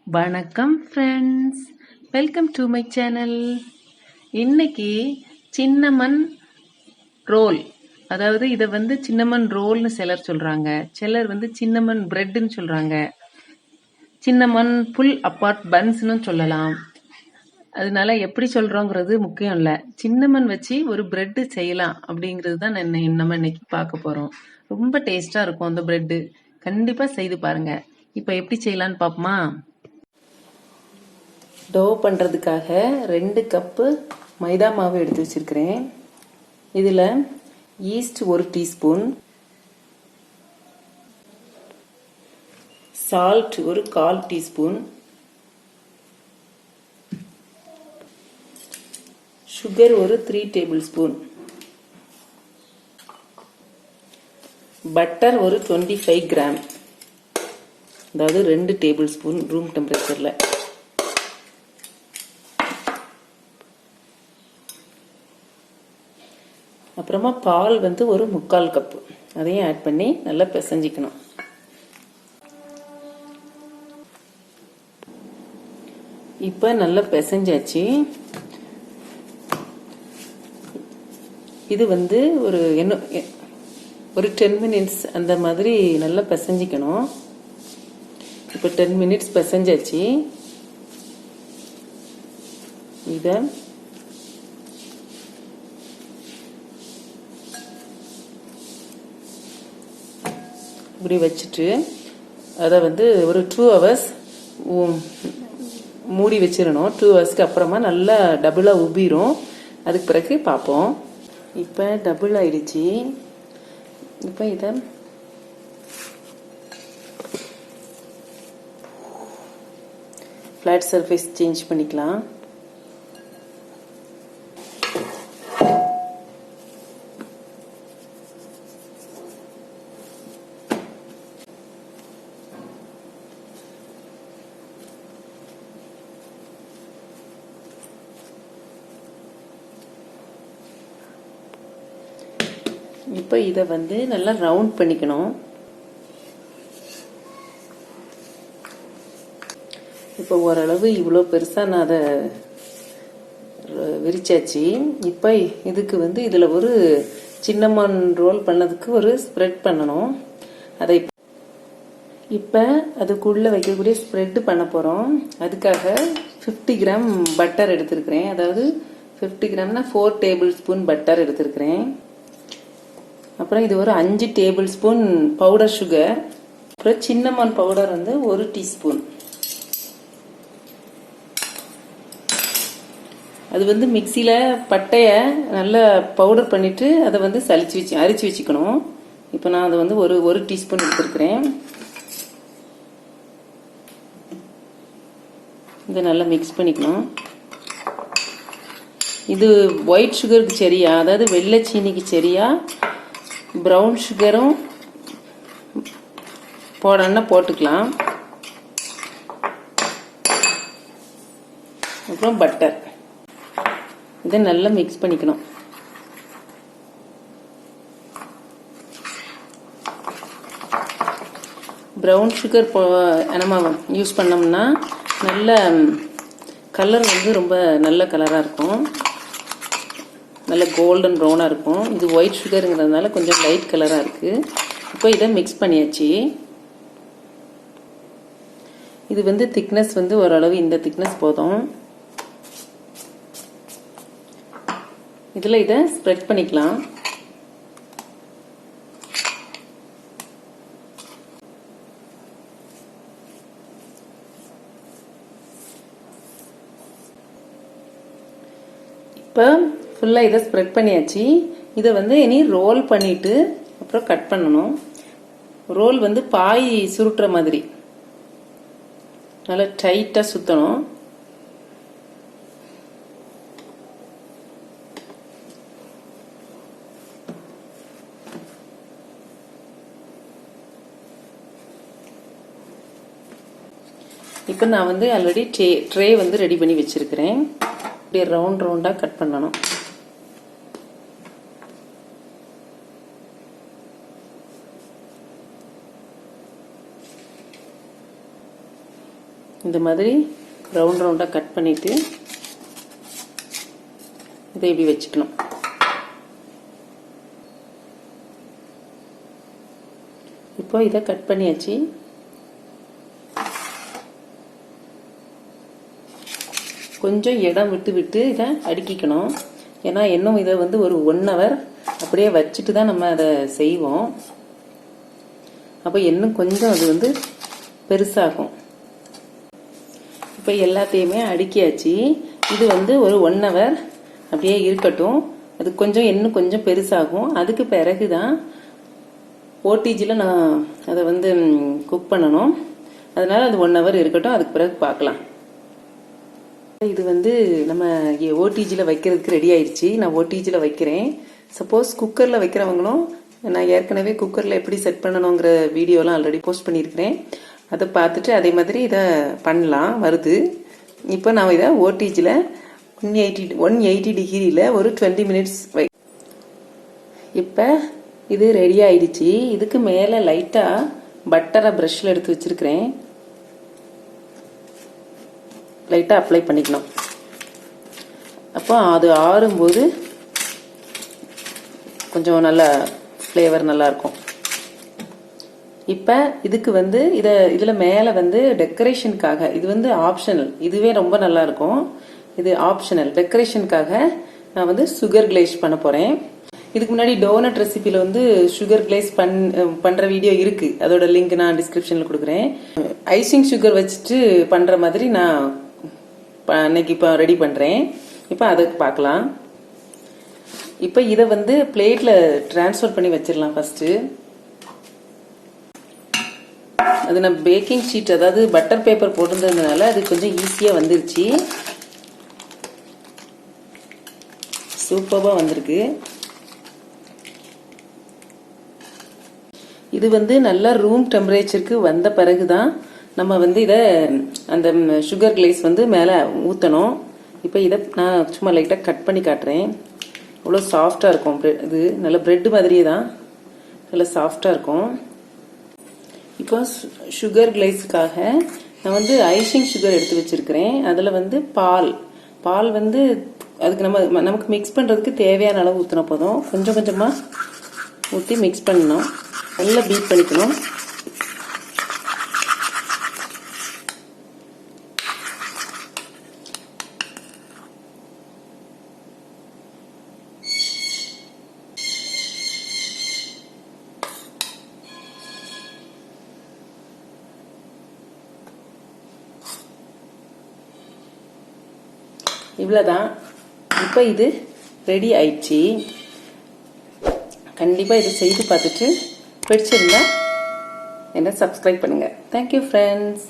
வணக்கம் friends, welcome to my channel. இன்னைக்கு cinnamon role, அதாவது இதை சின்னமன் ரோல்னு சிலர் சொல்றாங்க, சிலர் சின்னமன் பிரெட்னு சொல்றாங்க, சின்னமன் புல் அப்பார்ட் பன்ஸ்னு சொல்லலாம். அதனால எப்படி சொல்றோங்கிறது முக்கியம் இல்லை, சின்னமன் வச்சு ஒரு பிரெட் செய்யலாம் அப்படிங்கிறது தான் நம்ம இன்னைக்கு பார்க்க போறோம். ரொம்ப டேஸ்டா இருக்கும் அந்த பிரெட், கண்டிப்பா செய்து பாருங்க. இப்போ எப்படி செய்யலான்னு பார்ப்போமா? டோ பண்ணுறதுக்காக 2 கப்பு மைதா மாவு எடுத்து வச்சிருக்கிறேன். இதில் ஈஸ்ட் 1 டீஸ்பூன், சால்ட் ஒரு 1/4 டீஸ்பூன், சுகர் ஒரு 3 டேபிள் ஸ்பூன், பட்டர் ஒரு 25 கிராம், அதாவது 2 டேபிள் ஸ்பூன் ரூம் டெம்பரேச்சரில், அப்புறமா பால் ஒரு 3/4 கப்பு, அதையும் ஆட் பண்ணி நல்லா பிசைஞ்சிக்கணும். இப்போ நல்லா பிசைஞ்சாச்சு. இது ஒரு 10 மினிட்ஸ் அந்த மாதிரி நல்லா பிசைஞ்சிக்கணும். இப்போ 10 மினிட்ஸ் பிசைஞ்சாச்சு. இதை இப்படி வச்சுட்டு அதை ஒரு 2 ஹவர்ஸ் மூடி வச்சிடணும். 2 ஹவர்ஸ்க்கு அப்புறமா நல்லா டபுளாக உபிரும். அதுக்கு பிறகு பார்ப்போம். இப்போ டபுள் ஆயிடுச்சு. இப்போ இதை ஃப்ளாட் சர்ஃபேஸ் சேஞ்ச் பண்ணிக்கலாம். இப்போ இதை நல்லா ரவுண்ட் பண்ணிக்கணும். இப்போ ஓரளவு இவ்வளோ பெருசாக நான் அதை விரிச்சாச்சு. இப்போ இதுக்கு இதில் ஒரு சின்னமன் ரோல் பண்ணதுக்கு ஒரு ஸ்ப்ரெட் பண்ணணும். அதை இப்போ அதுக்குள்ளே வைக்கக்கூடிய ஸ்ப்ரெட் பண்ண போகிறோம். அதுக்காக 50 கிராம் பட்டர் எடுத்துருக்கிறேன். அதாவது 50 கிராம்னா 4 டேபிள் ஸ்பூன் பட்டர் எடுத்துருக்கிறேன். அப்புறம் இது ஒரு 5 டேபிள் ஸ்பூன் பவுடர் சுகர், அப்புறம் சின்னமன் பவுடர் 1 டீஸ்பூன். அது மிக்சியில் பட்டையை நல்லா பவுடர் பண்ணிட்டு அதை அரிச்சு வச்சுக்கணும். இப்போ நான் அதை ஒரு டீஸ்பூன் எடுத்துருக்கிறேன். இதை நல்லா மிக்ஸ் பண்ணிக்கணும். இது ஒயிட் சுகருக்கு சரியா, அதாவது வெள்ளை சீனிக்கு சரியா, ப்ரௌன் சுகரும் போட்டுக்கலாம். அப்புறம் பட்டர், இதை நல்லா மிக்ஸ் பண்ணிக்கணும். ப்ரௌன் சுகர் நம்ம யூஸ் பண்ணோம்னா நல்ல கலர் ரொம்ப நல்ல கலராக இருக்கும், நல்ல கோல்டன் ப்ரௌனாக இருக்கும். இது ஒயிட் சுகருங்கிறதுனால கொஞ்சம் லைட் கலராக இருக்குது. இப்போ இதை மிக்ஸ் பண்ணியாச்சு. இது திக்னஸ் ஓரளவு இந்த திக்னஸ் போதும். இதில் இதை ஸ்ப்ரெட் பண்ணிக்கலாம். இப்போ ஃபுல்லாக இதை ஸ்ப்ரெட் பண்ணியாச்சு. இதை இனி ரோல் பண்ணிட்டு அப்புறம் கட் பண்ணணும். ரோல் பாய் சுருட்டுற மாதிரி நல்லா டைட்டாக சுற்றணும். இப்போ நான் ஆல்ரெடி ட்ரே ரெடி பண்ணி வச்சிருக்கிறேன். அப்படியே ரவுண்ட் ரவுண்டாக கட் பண்ணணும். இந்த மாதிரி ரவுண்ட் ரவுண்டாக கட் பண்ணிவிட்டு இதை இப்படி வச்சுக்கணும். இப்போ இதை கட் பண்ணியாச்சு. கொஞ்சம் இடம் விட்டு விட்டு இதை அடுக்கிக்கணும். ஏன்னா இன்னும் இதை வந்து ஒரு 1 hour அப்படியே வச்சுட்டு தான் நம்ம அதை செய்வோம். அப்போ இன்னும் கொஞ்சம் அது வந்து பெருசாகும். இப்போ எல்லாத்தையுமே அடுக்கியாச்சு. இது வந்து ஒரு 1 hour அப்படியே இருக்கட்டும். அது கொஞ்சம் இன்னும் கொஞ்சம் பெருசாகும். அதுக்கு பிறகு தான் ஓடிஜியில் நான் அதை வந்து குக் பண்ணணும். அதனால அது 1 hour இருக்கட்டும். அதுக்கு பிறகு பார்க்கலாம். இது வந்து நம்ம ஓடிஜியில் வைக்கிறதுக்கு ரெடி ஆயிடுச்சு. நான் ஓடிஜியில் வைக்கிறேன். சப்போஸ் குக்கரில் வைக்கிறவங்களும் நான் ஏற்கனவே குக்கரில் எப்படி செட் பண்ணணுங்கிற வீடியோலாம் ஆல்ரெடி போஸ்ட் பண்ணியிருக்கிறேன். அதை பார்த்துட்டு அதே மாதிரி இதை பண்ணலாம். வருது. இப்போ நான் இதை ஓடிஜியில் 180 டிகிரியில் ஒரு 20 minutes வை. இப்போ இது ரெடி ஆயிடுச்சு. இதுக்கு மேலே லைட்டாக பட்டரை ப்ரஷ்ல எடுத்து வச்சிருக்கிறேன். லைட்டாக அப்ளை பண்ணிக்கணும். அப்போ அது ஆறும்போது கொஞ்சம் நல்ல ஃப்ளேவர் நல்லாயிருக்கும். இப்போ இதுக்கு வந்து இதில் மேலே வந்து டெக்கரேஷனுக்காக இது வந்து ஆப்ஷனல். இதுவே ரொம்ப நல்லாயிருக்கும். இது ஆப்ஷனல். டெக்கரேஷனுக்காக நான் வந்து சுகர் கிளேஸ் பண்ண போகிறேன். இதுக்கு முன்னாடி டோனட் ரெசிபியில் வந்து சுகர் கிளேஸ் பண்ணுற வீடியோ இருக்குது. அதோட லிங்க் நான் டிஸ்கிரிப்ஷனில் கொடுக்குறேன். ஐசிங் சுகர் வச்சுட்டு பண்ணுற மாதிரி நான் அன்னைக்கு இப்போ ரெடி பண்ணுறேன். இப்போ அதை பார்க்கலாம். இப்போ இதை வந்து பிளேட்டில் ட்ரான்ஸ்ஃபர் பண்ணி வச்சிடலாம். ஃபஸ்ட்டு அது நான் பேக்கிங் ஷீட் அதாவது பட்டர் பேப்பர் போட்டிருந்ததுனால அது கொஞ்சம் ஈஸியாக வந்துருச்சு. சூப்பராக வந்திருக்கு. இது வந்து நல்லா ரூம் டெம்பரேச்சருக்கு வந்த பிறகு தான் நம்ம வந்து இதை அந்த சுகர் கிளேஸ் வந்து மேலே ஊற்றணும். இப்போ இதை நான் சும்மா லைட்டாக கட் பண்ணி காட்டுறேன். அவ்வளோ சாஃப்டாக இருக்கும். இது நல்ல பிரெட் மாதிரியே தான் நல்லா சாஃப்டாக இருக்கும். இப்போ சுகர் கிளேஸுக்காக நான் வந்து ஐசிங் சுகர் எடுத்து வச்சிருக்கிறேன். அதில் வந்து பால் வந்து அதுக்கு நமக்கு மிக்ஸ் பண்ணுறதுக்கு தேவையான அளவு ஊற்றின போதும். கொஞ்சம் கொஞ்சமாக ஊற்றி மிக்ஸ் பண்ணணும். நல்லா பீட் பண்ணிக்கணும். இவ்வளோதான். இப்போ இது ரெடி ஆயிடுச்சு. கண்டிப்பாக இது செய்து பார்த்துட்டு பிடிச்சிருந்தா என்ன சப்ஸ்கிரைப் பண்ணுங்கள். Thank you friends.